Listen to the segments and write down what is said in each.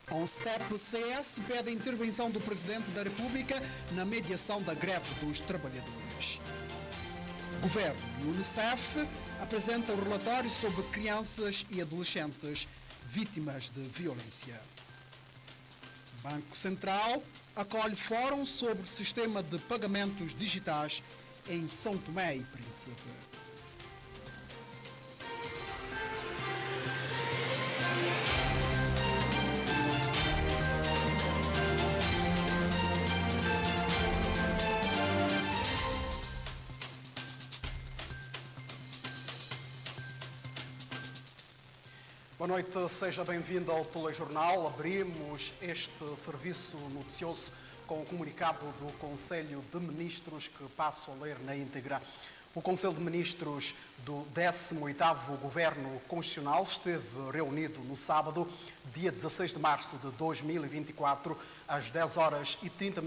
A ONSTEP CS pede a intervenção do Presidente da República na mediação da greve dos trabalhadores. O Governo e o Unicef apresentam um relatório sobre crianças e adolescentes vítimas de violência. O Banco Central acolhe fórum sobre o sistema de pagamentos digitais em São Tomé e Príncipe. Boa noite, seja bem-vindo ao Telejornal. Abrimos este serviço noticioso com o comunicado do Conselho de Ministros que passo a ler na íntegra. O Conselho de Ministros do 18º Governo Constitucional esteve reunido no sábado, dia 16 de março de 2024, às 10h30,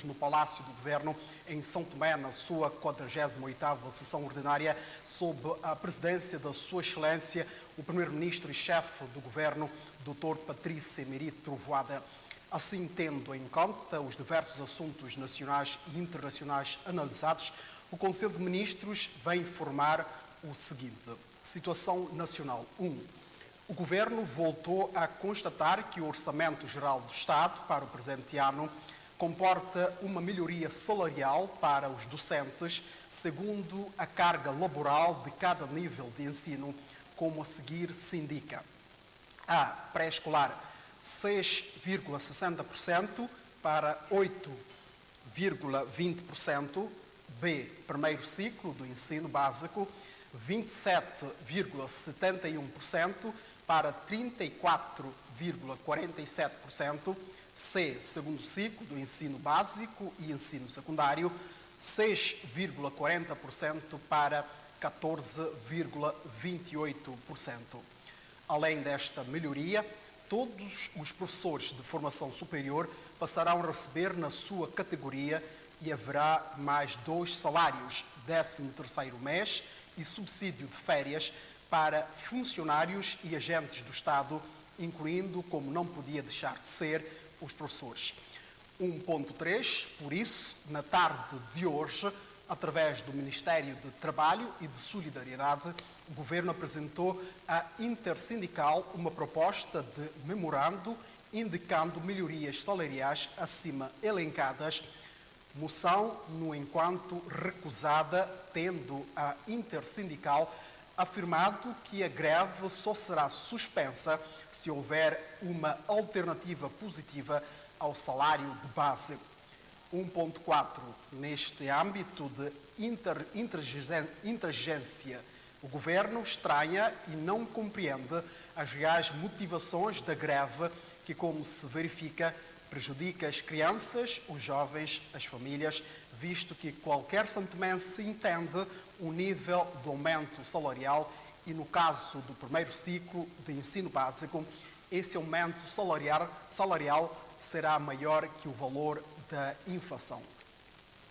no Palácio do Governo, em São Tomé, na sua 48ª sessão ordinária, sob a presidência da Sua Excelência, o Primeiro-Ministro e Chefe do Governo, Dr. Patrício Emerito Trovoada. Assim, tendo em conta os diversos assuntos nacionais e internacionais analisados, o Conselho de Ministros vem informar o seguinte. Situação nacional 1. O Governo voltou a constatar que o Orçamento Geral do Estado para o presente ano comporta uma melhoria salarial para os docentes, segundo a carga laboral de cada nível de ensino, como a seguir se indica. A. Pré-escolar 6,60% para 8,20%. B. Primeiro ciclo do ensino básico 27,71% para 34,47%. C. Segundo ciclo do ensino básico e ensino secundário 6,40% para 14,28%. Além desta melhoria, todos os professores de formação superior passarão a receber na sua categoria e haverá mais 2 salários, 13º mês e subsídio de férias para funcionários e agentes do Estado, incluindo, como não podia deixar de ser, os professores. 1.3, por isso, na tarde de hoje, através do Ministério de Trabalho e de Solidariedade, o Governo apresentou à Intersindical uma proposta de memorando indicando melhorias salariais acima elencadas, moção, no enquanto, recusada, tendo a Intersindical afirmado que a greve só será suspensa se houver uma alternativa positiva ao salário de base. 1.4. Neste âmbito de intransigência, o Governo estranha e não compreende as reais motivações da greve que, como se verifica, prejudica as crianças, os jovens, as famílias, visto que qualquer santomense entende o nível do aumento salarial e, no caso do primeiro ciclo de ensino básico, esse aumento salarial será maior que o valor da inflação.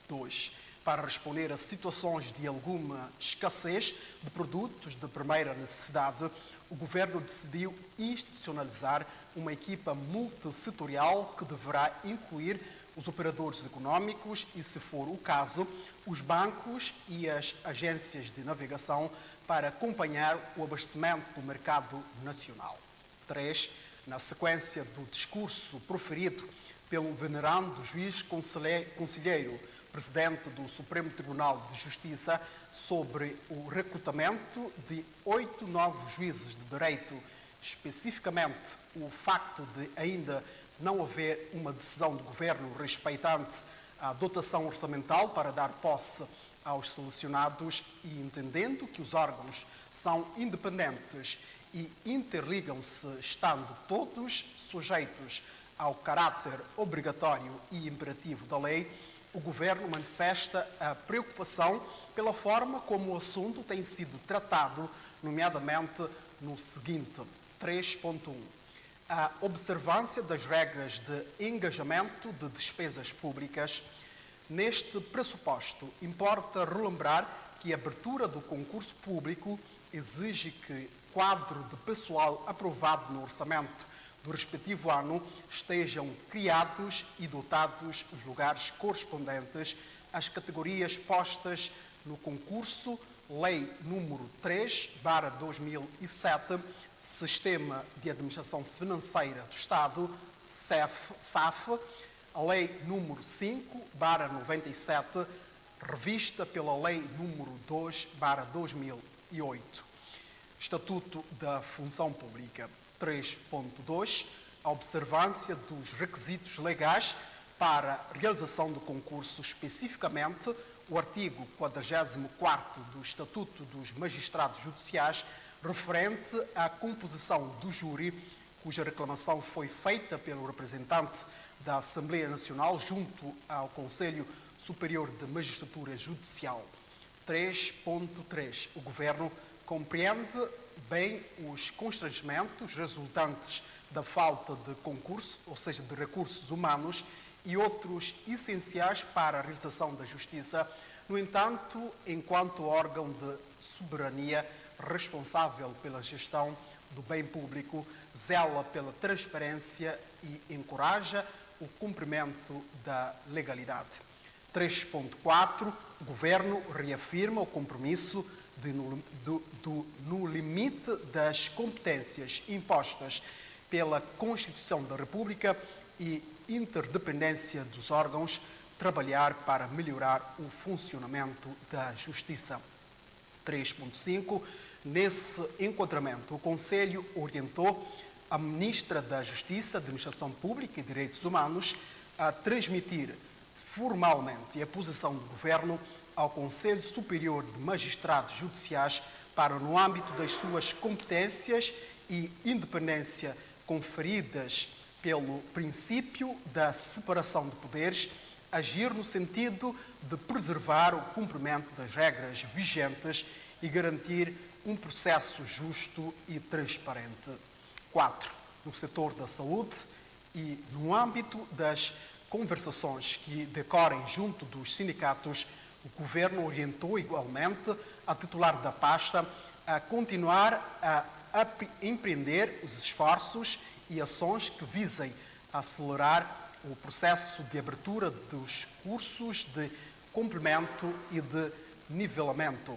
2. Para responder a situações de alguma escassez de produtos de primeira necessidade, o Governo decidiu institucionalizar uma equipa multissetorial que deverá incluir os operadores económicos e, se for o caso, os bancos e as agências de navegação para acompanhar o abastecimento do mercado nacional. 3. Na sequência do discurso proferido pelo venerando juiz conselheiro, presidente do Supremo Tribunal de Justiça, sobre o recrutamento de 8 novos juízes de direito, especificamente o facto de ainda não haver uma decisão do Governo respeitante à dotação orçamental para dar posse aos selecionados e entendendo que os órgãos são independentes e interligam-se, estando todos sujeitos ao caráter obrigatório e imperativo da lei, o Governo manifesta a preocupação pela forma como o assunto tem sido tratado, nomeadamente no seguinte, 3.1. A observância das regras de engajamento de despesas públicas. Neste pressuposto, importa relembrar que a abertura do concurso público exige que quadro de pessoal aprovado no orçamento do respectivo ano estejam criados e dotados os lugares correspondentes às categorias postas no concurso Lei número 3/2007, Sistema de Administração Financeira do Estado, SAF, a Lei número 5/97, revista pela Lei número 2/2008. Estatuto da Função Pública. 3.2. A observância dos requisitos legais para a realização do concurso, especificamente o artigo 44º do Estatuto dos Magistrados Judiciais, referente à composição do júri, cuja reclamação foi feita pelo representante da Assembleia Nacional junto ao Conselho Superior de Magistratura Judicial. 3.3. O Governo compreende bem os constrangimentos resultantes da falta de concurso, ou seja, de recursos humanos e outros essenciais para a realização da justiça. No entanto, enquanto órgão de soberania responsável pela gestão do bem público, zela pela transparência e encoraja o cumprimento da legalidade. 3.4. O Governo reafirma o compromisso de, no limite das competências impostas pela Constituição da República e interdependência dos órgãos, trabalhar para melhorar o funcionamento da Justiça. 3.5. Nesse enquadramento, o Conselho orientou a Ministra da Justiça, Administração Pública e Direitos Humanos a transmitir formalmente a posição do Governo ao Conselho Superior de Magistrados Judiciais para, no âmbito das suas competências e independência conferidas pelo princípio da separação de poderes, agir no sentido de preservar o cumprimento das regras vigentes e garantir um processo justo e transparente. 4. No setor da saúde e no âmbito das conversações que decorrem junto dos sindicatos, o Governo orientou igualmente a titular da pasta a continuar a empreender os esforços e ações que visem acelerar o processo de abertura dos cursos de complemento e de nivelamento.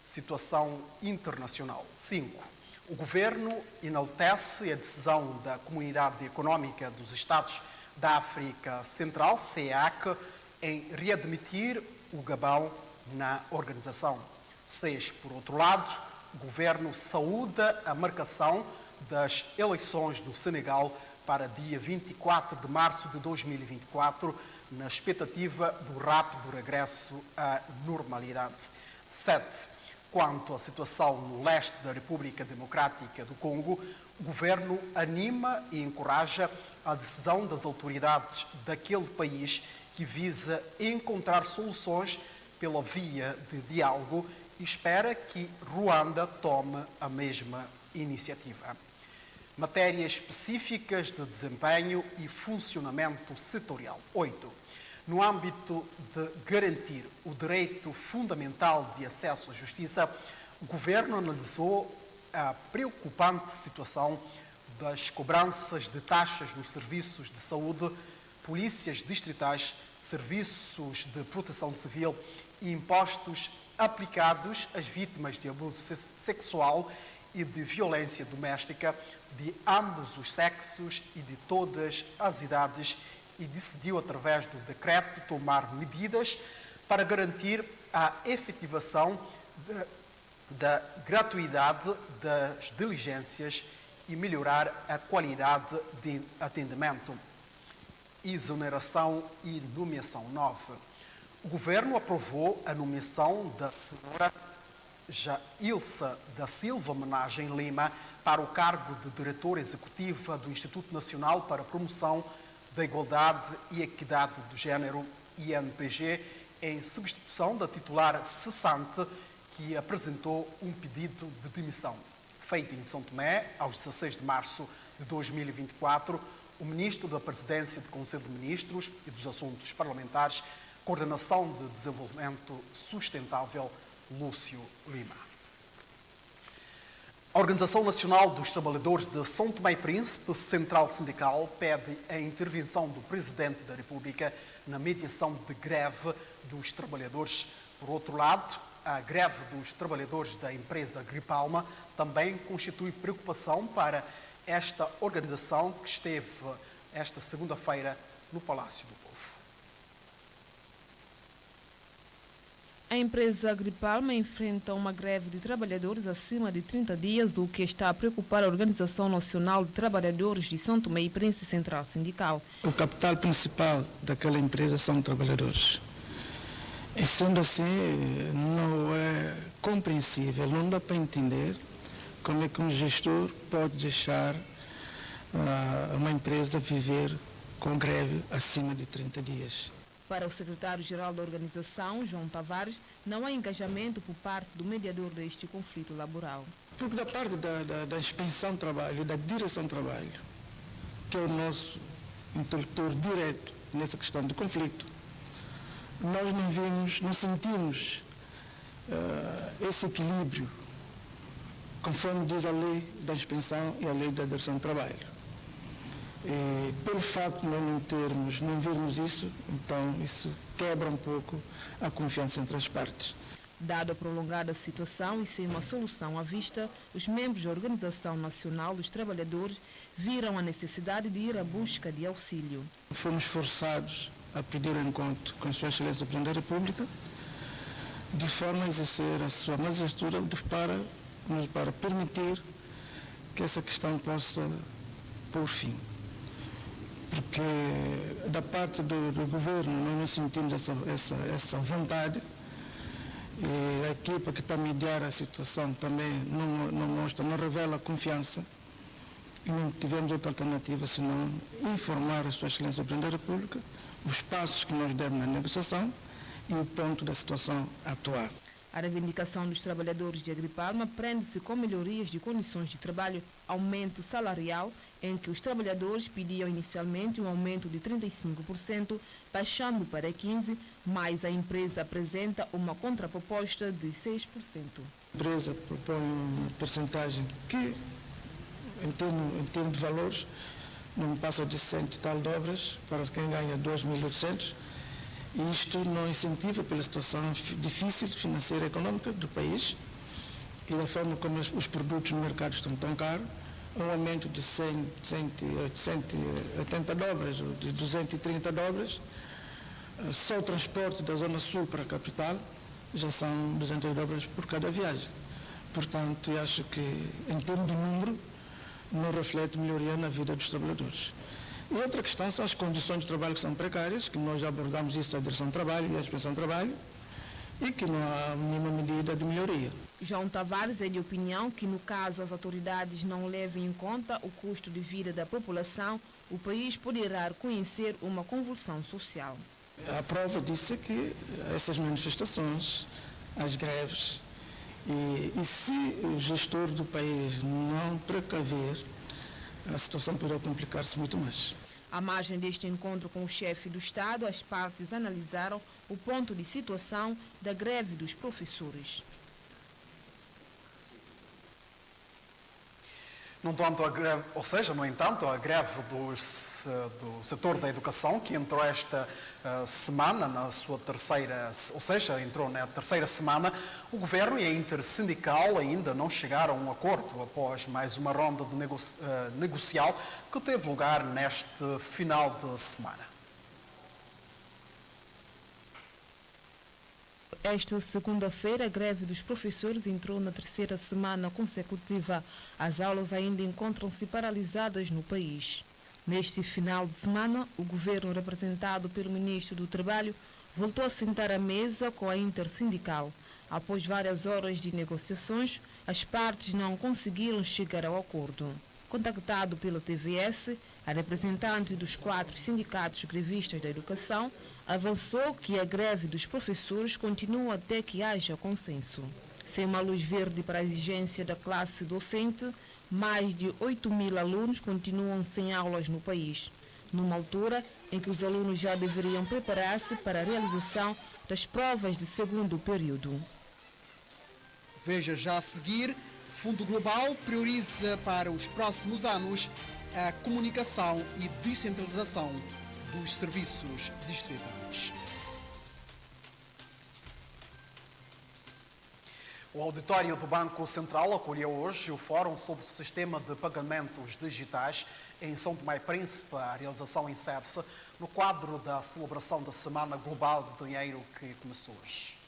Situação internacional. 5. O Governo enaltece a decisão da Comunidade Económica dos Estados da África Central, CEEAC, em readmitir o Gabão na organização. 6. Por outro lado, o Governo saúda a marcação das eleições do Senegal para dia 24 de março de 2024, na expectativa do rápido regresso à normalidade. 7. Quanto à situação no leste da República Democrática do Congo, o Governo anima e encoraja a decisão das autoridades daquele país que visa encontrar soluções pela via de diálogo e espera que Ruanda tome a mesma iniciativa. Matérias específicas de desempenho e funcionamento setorial. 8. No âmbito de garantir o direito fundamental de acesso à justiça, o Governo analisou a preocupante situação das cobranças de taxas nos serviços de saúde, polícias distritais, serviços de proteção civil e impostos aplicados às vítimas de abuso sexual e de violência doméstica de ambos os sexos e de todas as idades, e decidiu, através do decreto, tomar medidas para garantir a efetivação da gratuidade das diligências e melhorar a qualidade de atendimento. Exoneração e nomeação. 9. O Governo aprovou a nomeação da senhora Jailsa da Silva Homenagem Lima para o cargo de diretora executiva do Instituto Nacional para a Promoção da Igualdade e Equidade do Género, INPG, em substituição da titular cessante que apresentou um pedido de demissão. Feito em São Tomé, aos 16 de março de 2024, o Ministro da Presidência do Conselho de Ministros e dos Assuntos Parlamentares, Coordenação de Desenvolvimento Sustentável, Lúcio Lima. A Organização Nacional dos Trabalhadores de São Tomé e Príncipe, Central Sindical, pede a intervenção do Presidente da República na mediação de greve dos trabalhadores. Por outro lado, a greve dos trabalhadores da empresa Gripalma também constitui preocupação para esta organização que esteve esta segunda-feira no Palácio do Povo. A empresa Gripalma enfrenta uma greve de trabalhadores acima de 30 dias, o que está a preocupar a Organização Nacional de Trabalhadores de São Tomé e Príncipe Central Sindical. O capital principal daquela empresa são trabalhadores. E sendo assim, não é compreensível, não dá para entender como é que um gestor pode deixar uma empresa viver com greve acima de 30 dias. Para o secretário-geral da organização, João Tavares, não há engajamento por parte do mediador deste conflito laboral. Porque da parte da inspeção do trabalho, da direção do trabalho, que é o nosso interlocutor direto nessa questão do conflito, nós não vimos, não sentimos esse equilíbrio, conforme diz a lei da inspeção e a lei da direção do trabalho. E, pelo facto de nós não vermos isso, então isso quebra um pouco a confiança entre as partes. Dada a prolongada situação e sem uma solução à vista, os membros da Organização Nacional dos Trabalhadores viram a necessidade de ir à busca de auxílio. Fomos forçados a pedir um encontro com a Sua Excelência o Presidente da República, de forma a exercer a sua magistratura para permitir que essa questão possa pôr fim. Porque da parte do governo nós não sentimos essa vontade, e a equipa que está a mediar a situação também não mostra, não revela confiança, e não tivemos outra alternativa senão informar a Sua Excelência o Presidente da República os passos que nós demos na negociação e o ponto da situação atual. A reivindicação dos trabalhadores de Agripalma prende-se com melhorias de condições de trabalho, aumento salarial, em que os trabalhadores pediam inicialmente um aumento de 35%, baixando para 15%, mas a empresa apresenta uma contraproposta de 6%. A empresa propõe uma porcentagem que, em termos de valores, não passa de 100 e tal dobras para quem ganha 2.800. E isto não incentiva pela situação difícil financeira e econômica do país e da forma como os produtos no mercado estão tão caros. Um aumento de 180 dobras ou de 230 dobras, só o transporte da Zona Sul para a capital já são 200 dobras por cada viagem. Portanto, eu acho que, em termos de número, não reflete melhoria na vida dos trabalhadores. E outra questão são as condições de trabalho que são precárias, que nós já abordamos isso, a direção do trabalho e a inspeção do trabalho, e que não há nenhuma medida de melhoria. João Tavares é de opinião que, no caso as autoridades não levem em conta o custo de vida da população, o país poderá conhecer uma convulsão social. A prova disso é que essas manifestações, as greves, e se o gestor do país não precaver, a situação poderá complicar-se muito mais. À margem deste encontro com o chefe do Estado, as partes analisaram o ponto de situação da greve dos professores. No entanto, a greve do setor da educação, que entrou esta semana na sua entrou na terceira semana, o Governo e a Intersindical ainda não chegaram a um acordo após mais uma ronda de negocial que teve lugar neste final de semana. Esta segunda-feira, a greve dos professores entrou na terceira semana consecutiva. As aulas ainda encontram-se paralisadas no país. Neste final de semana, o governo, representado pelo ministro do Trabalho, voltou a sentar à mesa com a Intersindical. Após várias horas de negociações, as partes não conseguiram chegar ao acordo. Contactado pela TVS, a representante dos 4 sindicatos grevistas da educação avançou que a greve dos professores continua até que haja consenso. Sem uma luz verde para a exigência da classe docente, mais de 8.000 alunos continuam sem aulas no país, numa altura em que os alunos já deveriam preparar-se para a realização das provas de segundo período. Veja já a seguir, Fundo Global prioriza para os próximos anos a comunicação e descentralização dos serviços distritais. O auditório do Banco Central acolheu hoje o Fórum sobre o Sistema de Pagamentos Digitais em São Tomé e Príncipe. A realização insere-se no quadro da celebração da Semana Global de Dinheiro que começou hoje.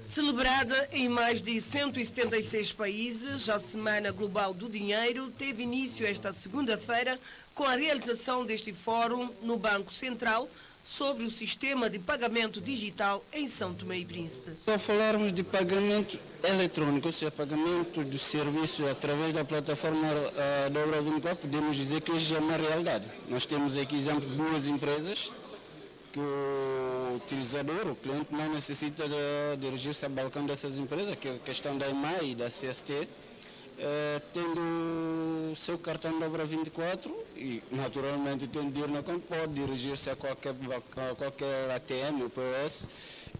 Celebrada em mais de 176 países, a Semana Global do Dinheiro teve início esta segunda-feira com a realização deste fórum no Banco Central sobre o sistema de pagamento digital em São Tomé e Príncipe. Ao falarmos de pagamento eletrônico, ou seja, pagamento do serviço através da plataforma da Obra 24, podemos dizer que hoje é uma realidade. Nós temos aqui, exemplo, duas empresas que o utilizador, o cliente, não necessita de dirigir-se ao balcão dessas empresas, que é a questão da EMAI e da CST, tendo o seu cartão de Obra 24 e, naturalmente, tendo de ir na conta, pode dirigir-se a qualquer ATM ou POS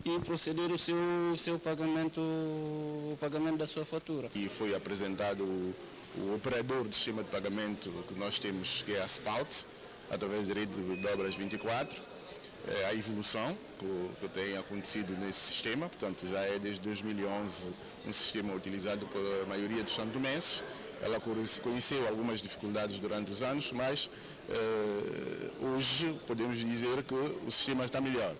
e proceder o seu pagamento, o pagamento da sua fatura. E foi apresentado o operador do sistema de pagamento que nós temos, que é a Spout, através da rede de Obras 24, a evolução que tem acontecido nesse sistema. Portanto, já é desde 2011 um sistema utilizado pela maioria dos santomenses. Ela conheceu algumas dificuldades durante os anos, mas hoje podemos dizer que o sistema está melhor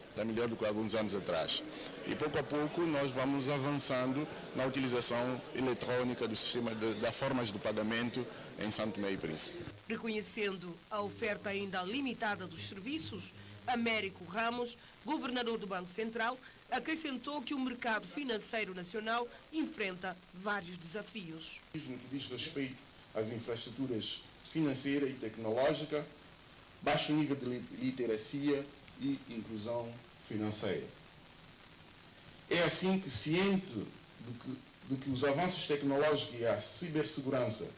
do que há alguns anos atrás. E pouco a pouco nós vamos avançando na utilização eletrónica do sistema, das formas de pagamento em São Tomé e Príncipe. Reconhecendo a oferta ainda limitada dos serviços, Américo Ramos, governador do Banco Central, acrescentou que o mercado financeiro nacional enfrenta vários desafios. No que diz respeito às infraestruturas financeira e tecnológica, baixo nível de literacia e inclusão financeira. É assim que, ciente de que os avanços tecnológicos e a cibersegurança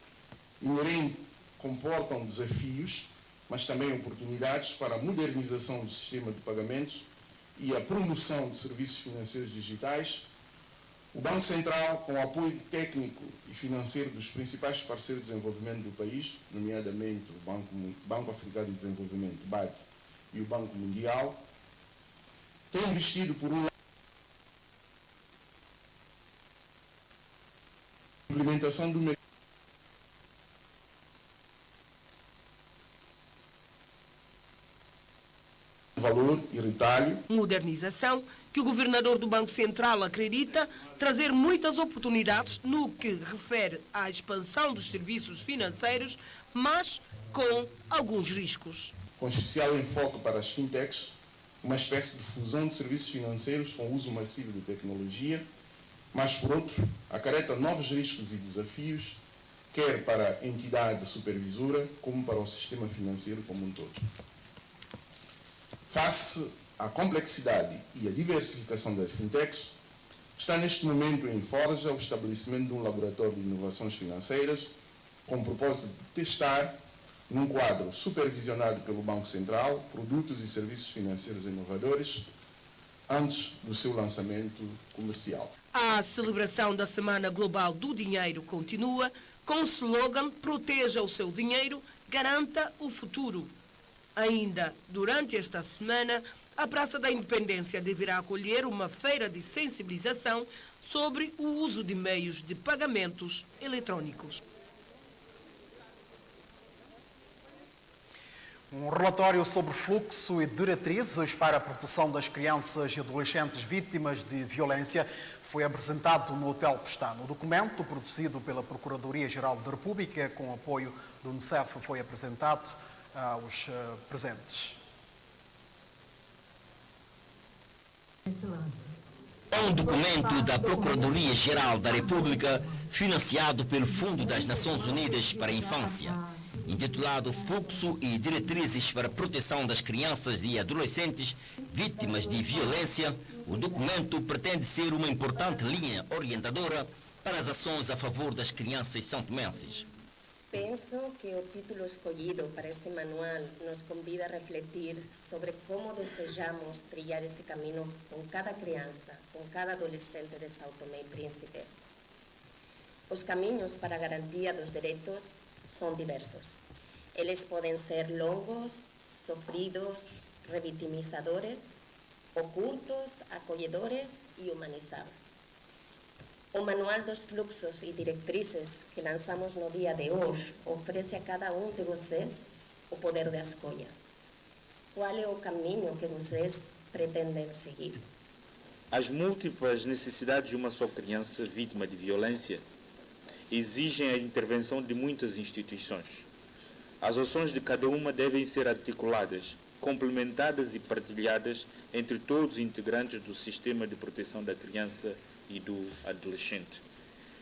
inerente comportam desafios, mas também oportunidades para a modernização do sistema de pagamentos e a promoção de serviços financeiros digitais, o Banco Central, com o apoio técnico e financeiro dos principais parceiros de desenvolvimento do país, nomeadamente o Banco Africano de Desenvolvimento, BAD, e o Banco Mundial, tem investido por uma implementação do mercado valor e retalho. Modernização que o governador do Banco Central acredita trazer muitas oportunidades no que refere à expansão dos serviços financeiros, mas com alguns riscos. Com especial enfoque para as fintechs, uma espécie de fusão de serviços financeiros com uso massivo de tecnologia, mas, por outro, acarreta novos riscos e desafios, quer para a entidade supervisora, como para o sistema financeiro como um todo. Face à complexidade e à diversificação das fintechs, está neste momento em forja o estabelecimento de um laboratório de inovações financeiras com o propósito de testar, num quadro supervisionado pelo Banco Central, produtos e serviços financeiros inovadores antes do seu lançamento comercial. A celebração da Semana Global do Dinheiro continua com o slogan "Proteja o seu dinheiro, garanta o futuro". Ainda durante esta semana, a Praça da Independência deverá acolher uma feira de sensibilização sobre o uso de meios de pagamentos eletrônicos. Um relatório sobre fluxo e diretrizes para a proteção das crianças e adolescentes vítimas de violência foi apresentado no Hotel Pestano. O documento, produzido pela Procuradoria-Geral da República, com apoio do Unicef, foi apresentado aos presentes. É um documento da Procuradoria-Geral da República, financiado pelo Fundo das Nações Unidas para a Infância, intitulado Fluxo e Diretrizes para a Proteção das Crianças e Adolescentes Vítimas de Violência. O documento pretende ser uma importante linha orientadora para as ações a favor das crianças santomenses. Penso que o título escolhido para este manual nos convida a refletir sobre como desejamos trilhar esse caminho com cada criança, com cada adolescente de São Tomé e Príncipe. Os caminhos para a garantia dos direitos são diversos. Eles podem ser longos, sofridos, revitimizadores, ou curtos, acolhedores e humanizados. O Manual dos Fluxos e Diretrizes que lançamos no dia de hoje oferece a cada um de vocês o poder da escolha. Qual é o caminho que vocês pretendem seguir? As múltiplas necessidades de uma só criança vítima de violência exigem a intervenção de muitas instituições. As ações de cada uma devem ser articuladas, complementadas e partilhadas entre todos os integrantes do sistema de proteção da criança e do adolescente.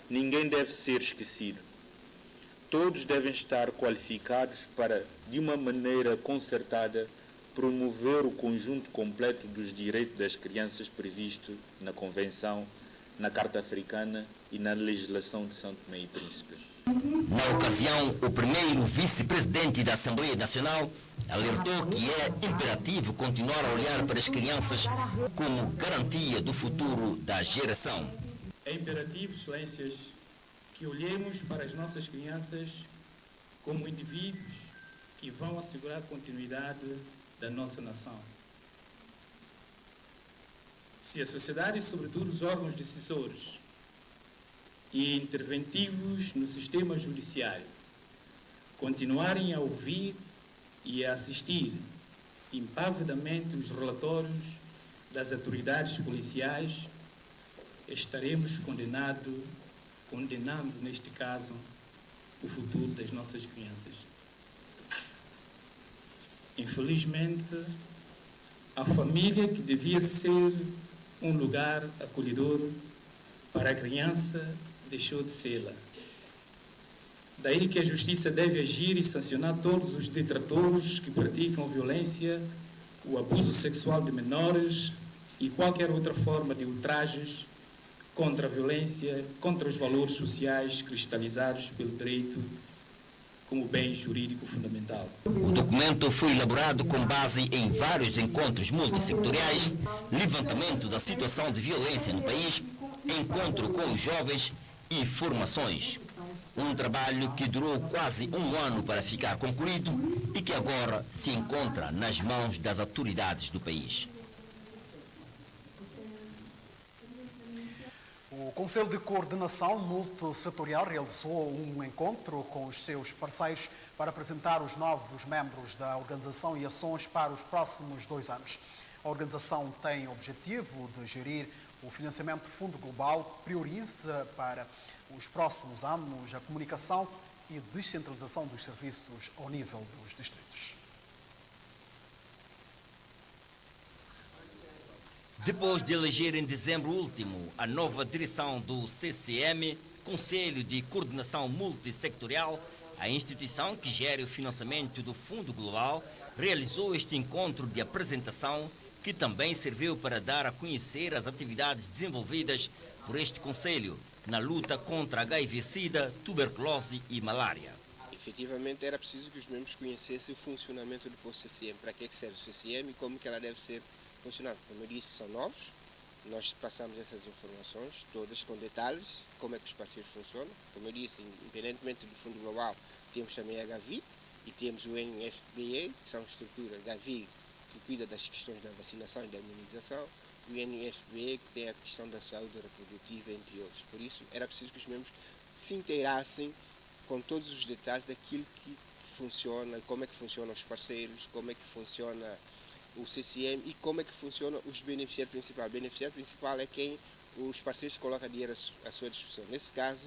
Ninguém deve ser esquecido. Todos devem estar qualificados para, de uma maneira concertada, promover o conjunto completo dos direitos das crianças previsto na Convenção, na Carta Africana e na legislação de São Tomé e Príncipe. Na ocasião, o primeiro vice-presidente da Assembleia Nacional alertou que é imperativo continuar a olhar para as crianças como garantia do futuro da geração. É imperativo, excelências, que olhemos para as nossas crianças como indivíduos que vão assegurar a continuidade da nossa nação. Se a sociedade e, sobretudo, os órgãos decisores e interventivos no sistema judiciário continuarem a ouvir e a assistir impavidamente os relatórios das autoridades policiais, estaremos condenando, neste caso, o futuro das nossas crianças. Infelizmente, a família, que devia ser um lugar acolhedor para a criança, deixou de sê-la. Daí que a Justiça deve agir e sancionar todos os detratores que praticam violência, o abuso sexual de menores e qualquer outra forma de ultrajes contra a violência, contra os valores sociais cristalizados pelo direito como bem jurídico fundamental. O documento foi elaborado com base em vários encontros multissectoriais, levantamento da situação de violência no país, encontro com os jovens e formações. Um trabalho que durou quase um ano para ficar concluído e que agora se encontra nas mãos das autoridades do país. O Conselho de Coordenação Multissetorial realizou um encontro com os seus parceiros para apresentar os novos membros da organização e ações para os próximos 2 anos. A organização tem o objetivo de gerir o financiamento do Fundo Global, prioriza para os próximos anos a comunicação e descentralização dos serviços ao nível dos distritos. Depois de eleger em dezembro último a nova direção do CCM, Conselho de Coordenação Multissectorial, a instituição que gera o financiamento do Fundo Global realizou este encontro de apresentação que também serviu para dar a conhecer as atividades desenvolvidas por este Conselho na luta contra HIV-Sida, tuberculose e malária. Efetivamente era preciso que os membros conhecessem o funcionamento do CCM, para que serve o CCM e como que ela deve ser funcionar. Como eu disse, são novos, nós passamos essas informações todas com detalhes, como é que os parceiros funcionam. Como eu disse, independentemente do Fundo Global, temos também a Gavi e temos o NFPA, que são estruturas, Gavi, que cuida das questões da vacinação e da imunização, e o NFPA, que tem a questão da saúde reprodutiva, entre outros. Por isso, era preciso que os membros se inteirassem com todos os detalhes daquilo que funciona, como é que funcionam os parceiros, como é que funciona o CCM e como é que funciona os beneficiários principais. O beneficiário principal é quem os parceiros colocam dinheiro à sua disposição. Nesse caso,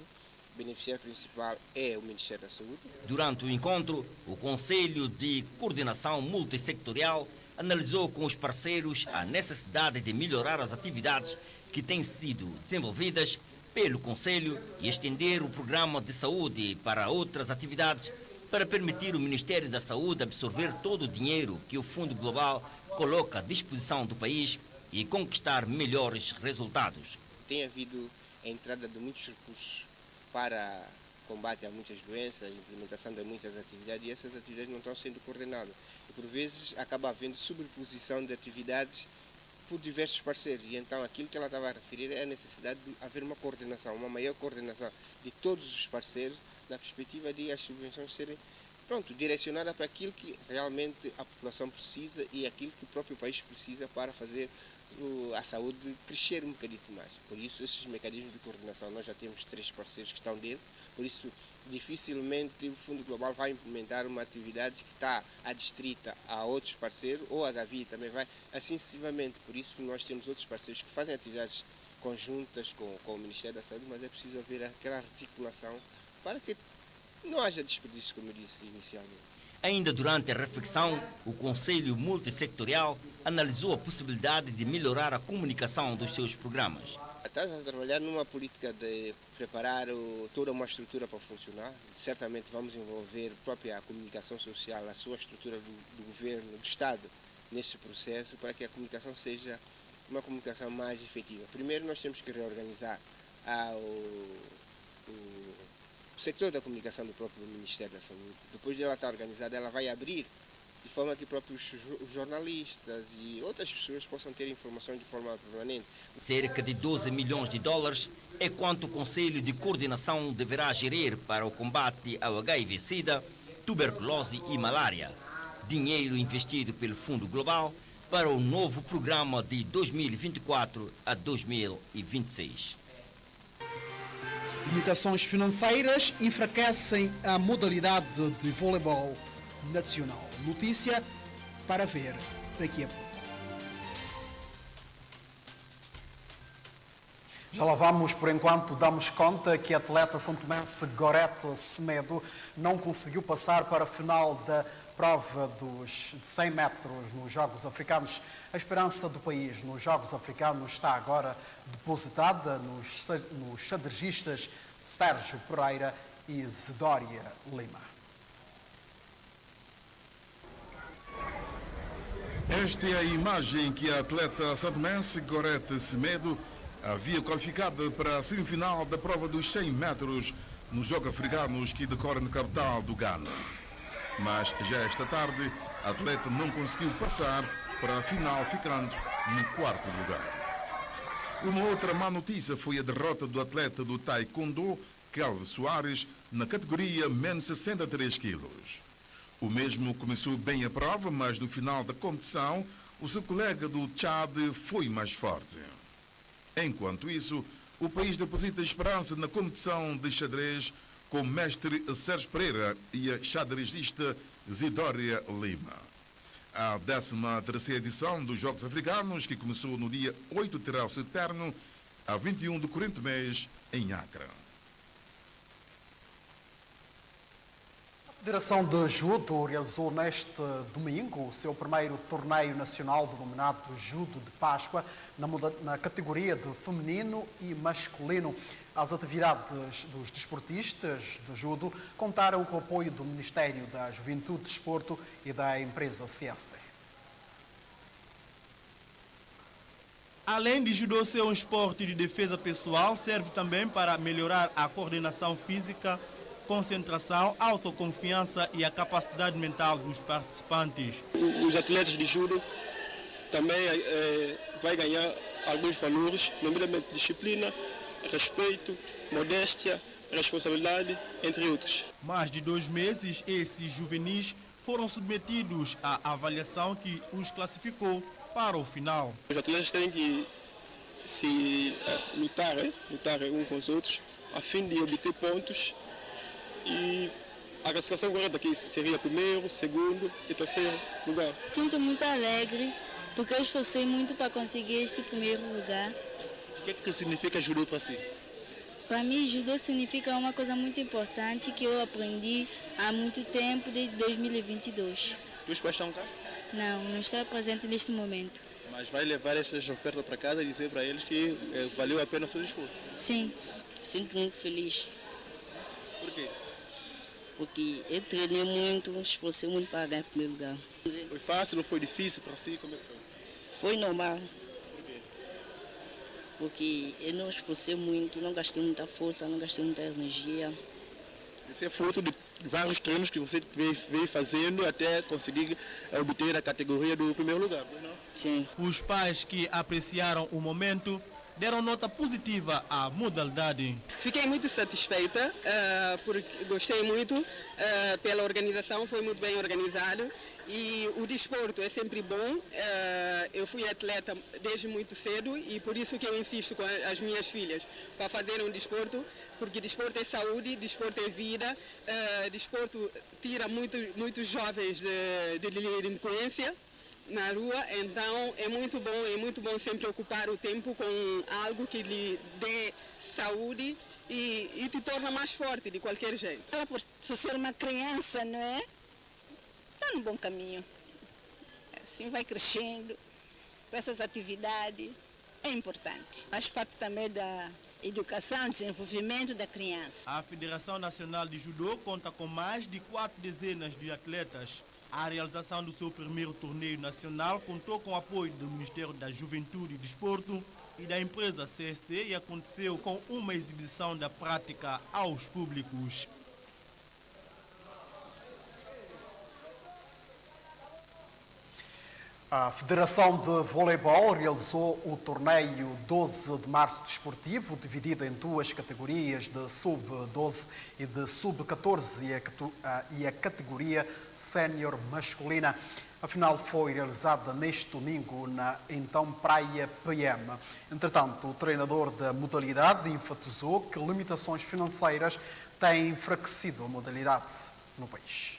o beneficiário principal é o Ministério da Saúde. Durante o encontro, o Conselho de Coordenação Multissectorial analisou com os parceiros a necessidade de melhorar as atividades que têm sido desenvolvidas pelo Conselho e estender o programa de saúde para outras atividades para permitir o Ministério da Saúde absorver todo o dinheiro que o Fundo Global coloca à disposição do país e conquistar melhores resultados. Tem havido a entrada de muitos recursos para combate a muitas doenças, a implementação de muitas atividades, e essas atividades não estão sendo coordenadas. E por vezes acaba havendo sobreposição de atividades por diversos parceiros. E então aquilo que ela estava a referir é a necessidade de haver uma coordenação, uma maior coordenação de todos os parceiros, na perspectiva de as subvenções serem direcionadas para aquilo que realmente a população precisa e aquilo que o próprio país precisa para fazer a saúde crescer um bocadinho mais. Por isso, esses mecanismos de coordenação, nós já temos 3 parceiros que estão dentro, por isso dificilmente o Fundo Global vai implementar uma atividade que está adstrita a outros parceiros, ou a Gavi também vai, assim sucessivamente. Por isso nós temos outros parceiros que fazem atividades conjuntas com o Ministério da Saúde, mas é preciso haver aquela articulação para que não haja desperdício, como eu disse inicialmente. Ainda durante a reflexão, o Conselho Multissectorial analisou a possibilidade de melhorar a comunicação dos seus programas. Estás a trabalhar numa política de preparar toda uma estrutura para funcionar. Certamente vamos envolver a própria comunicação social, a sua estrutura do governo, do Estado, nesse processo, para que a comunicação seja uma comunicação mais efetiva. Primeiro, nós temos que reorganizar o setor da comunicação do próprio Ministério da Saúde. Depois de ela estar organizada, ela vai abrir de forma que próprios jornalistas e outras pessoas possam ter informações de forma permanente. Cerca de 12 milhões de dólares é quanto o Conselho de Coordenação deverá gerir para o combate ao HIV-Sida, tuberculose e malária. Dinheiro investido pelo Fundo Global para o novo programa de 2024 a 2026. Limitações financeiras enfraquecem a modalidade de voleibol nacional. Notícia para ver daqui a pouco. Já lá vamos, por enquanto, damos conta que a atleta santomense Gorete Semedo não conseguiu passar para a final da prova dos 100 metros nos Jogos Africanos. A esperança do país nos Jogos Africanos está agora depositada nos xadregistas Sérgio Pereira e Zedória Lima. Esta é a imagem que a atleta santomense Gorete Semedo havia qualificado para a semifinal da prova dos 100 metros nos Jogos Africanos que decorrem na capital do Ghana. Mas já esta tarde, a atleta não conseguiu passar para a final, ficando no 4º lugar. Uma outra má notícia foi a derrota do atleta do Taekwondo, Kelvin Soares, na categoria menos 63 quilos. O mesmo começou bem a prova, mas no final da competição, o seu colega do Tchad foi mais forte. Enquanto isso, o país deposita esperança na competição de xadrez com o mestre Sérgio Pereira e a xadrezista Zedória Lima. A 13ª edição dos Jogos Africanos, que começou no dia 8, terá o seu término a 21 do corrente mês em Acre. A Federação de Judo realizou neste domingo o seu primeiro torneio nacional denominado Judo de Páscoa na categoria de feminino e masculino. As atividades dos desportistas de judo contaram com o apoio do Ministério da Juventude, Desporto e da empresa CSD. Além de judô ser um esporte de defesa pessoal, serve também para melhorar a coordenação física, concentração, autoconfiança e a capacidade mental dos participantes. Os atletas de judo também vai ganhar alguns valores, nomeadamente disciplina, respeito, modéstia, responsabilidade, entre outros. Mais de 2 meses, esses juvenis foram submetidos à avaliação que os classificou para o final. Os atletas têm que se lutar uns com os outros, a fim de obter pontos. E a classificação correta aqui seria 1º, 2º e 3º lugar. Sinto muito alegre, porque eu esforcei muito para conseguir este 1º lugar. O que significa judô para si? Para mim, judô significa uma coisa muito importante que eu aprendi há muito tempo, desde 2022. Os pais estão cá? Não estou presente neste momento. Mas vai levar essas ofertas para casa e dizer para eles que valeu a pena o seu esforço? Sim. Sinto muito feliz. Por quê? Porque eu treinei muito, esforcei muito para ganhar o 1º lugar. Foi fácil ou foi difícil para si? Como é que foi? Foi normal. Por quê? Porque eu não esforcei muito, não gastei muita força, não gastei muita energia. Isso é fruto de vários treinos que você vem fazendo até conseguir obter a categoria do primeiro lugar, não? Sim. Os pais que apreciaram o momento deram nota positiva à modalidade. Fiquei muito satisfeita, porque gostei muito pela organização, foi muito bem organizado e o desporto é sempre bom. Eu fui atleta desde muito cedo e por isso que eu insisto com as minhas filhas para fazer um desporto, porque desporto é saúde, desporto é vida, desporto tira muitos jovens de delinquência na rua, então é muito bom sempre ocupar o tempo com algo que lhe dê saúde e te torna mais forte de qualquer jeito. Ela, por ser uma criança, não é? Está no bom caminho. Assim vai crescendo, com essas atividades, é importante. Faz parte também da educação, desenvolvimento da criança. A Federação Nacional de Judô conta com mais de 4 dezenas de atletas. A realização do seu primeiro torneio nacional contou com o apoio do Ministério da Juventude e Desporto e da empresa CST e aconteceu com uma exibição da prática aos públicos. A Federação de Voleibol realizou o torneio 12 de março desportivo, dividido em duas categorias de sub-12 e de sub-14 e a categoria sénior masculina. A final foi realizada neste domingo na então Praia PM. Entretanto, o treinador da modalidade enfatizou que limitações financeiras têm enfraquecido a modalidade no país.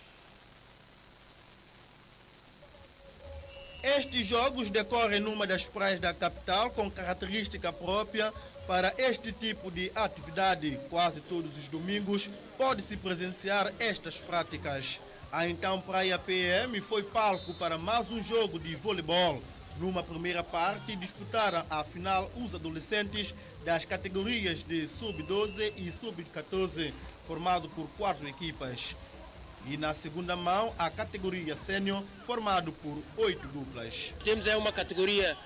Estes jogos decorrem numa das praias da capital com característica própria para este tipo de atividade. Quase todos os domingos pode-se presenciar estas práticas. A então Praia PM foi palco para mais um jogo de voleibol. Numa primeira parte, disputaram a final os adolescentes das categorias de sub-12 e sub-14, formado por 4 equipas. E na segunda mão, a categoria sênior, formado por 8 duplas. Temos uma categoria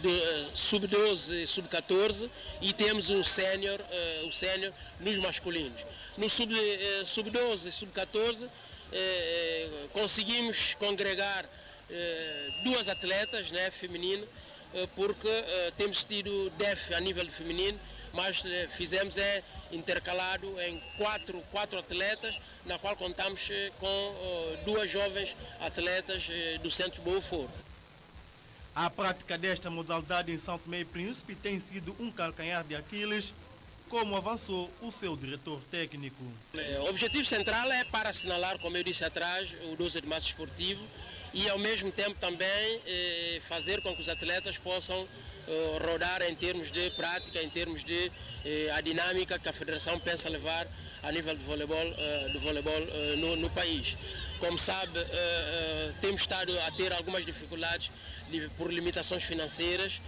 de sub-12 e sub-14 e temos o sénior nos masculinos. No sub-12 e sub-14 conseguimos congregar 2 atletas, né, feminino, porque temos tido DEF a nível feminino, mas fizemos intercalado em 4 atletas, na qual contamos com 2 jovens atletas do Centro Boa Foro. A prática desta modalidade em São Tomé e Príncipe tem sido um calcanhar de Aquiles, como avançou o seu diretor técnico. O objetivo central é para assinalar, como eu disse atrás, o 12 de março esportivo e ao mesmo tempo também fazer com que os atletas possam rodar em termos de prática, em termos de a dinâmica que a Federação pensa levar a nível do voleibol no país. Como sabe, temos estado a ter algumas dificuldades por limitações financeiras,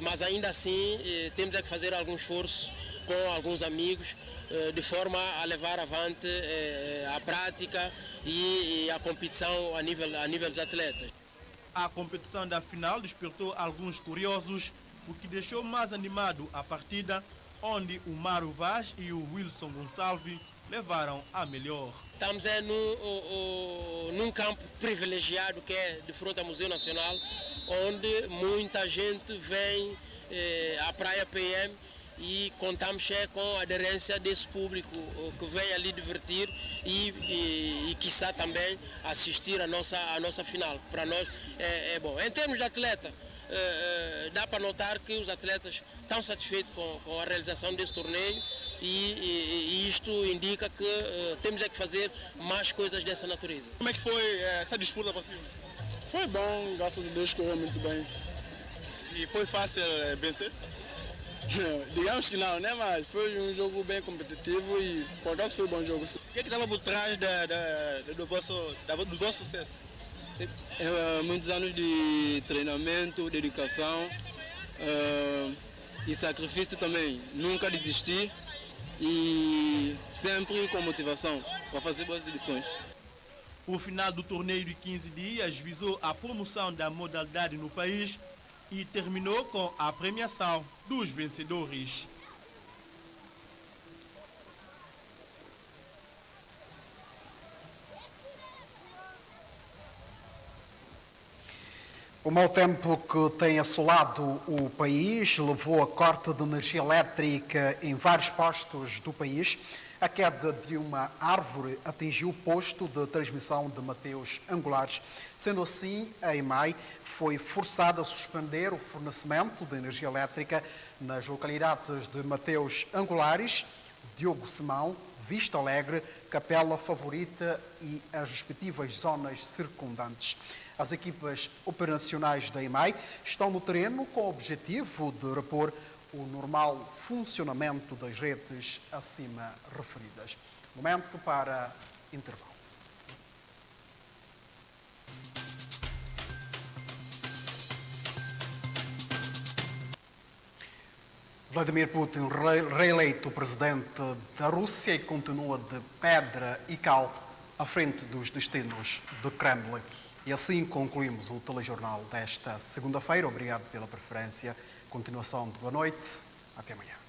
mas ainda assim temos que fazer algum esforço com alguns amigos, de forma a levar avante a prática e a competição a nível dos atletas. A competição da final despertou alguns curiosos, o que deixou mais animado a partida, onde o Mário Vaz e o Wilson Gonçalves levaram a melhor. Estamos num campo privilegiado que é de frente ao Museu Nacional, onde muita gente vem à Praia PM e contamos com a aderência desse público que vem ali divertir e quiçá também assistir a nossa final. Para nós é bom. Em termos de atleta, dá para notar que os atletas estão satisfeitos com a realização desse torneio e isto indica que temos que fazer mais coisas dessa natureza. Como é que foi essa disputa para cima? Foi bom, graças a Deus correu muito bem. E foi fácil vencer? Digamos que não, né? Mas foi um jogo bem competitivo e por acaso foi um bom jogo. O que estava por trás do vosso sucesso? Muitos anos de treinamento, dedicação e sacrifício também. Nunca desistir e sempre com motivação para fazer boas edições. O final do torneio de 15 dias visou a promoção da modalidade no país e terminou com a premiação dos vencedores. O mau tempo que tem assolado o país levou a corte de energia elétrica em vários postos do país. A queda de uma árvore atingiu o posto de transmissão de Mateus Angulares. Sendo assim, a EMAI foi forçada a suspender o fornecimento de energia elétrica nas localidades de Mateus Angulares, Diogo Simão, Vista Alegre, Capela Favorita e as respectivas zonas circundantes. As equipas operacionais da EMAI estão no terreno com o objetivo de repor o normal funcionamento das redes acima referidas. Momento para intervalo. Vladimir Putin, reeleito presidente da Rússia, e continua de pedra e cal à frente dos destinos do Kremlin. E assim concluímos o telejornal desta segunda-feira. Obrigado pela preferência. Continuação de boa noite. Até amanhã.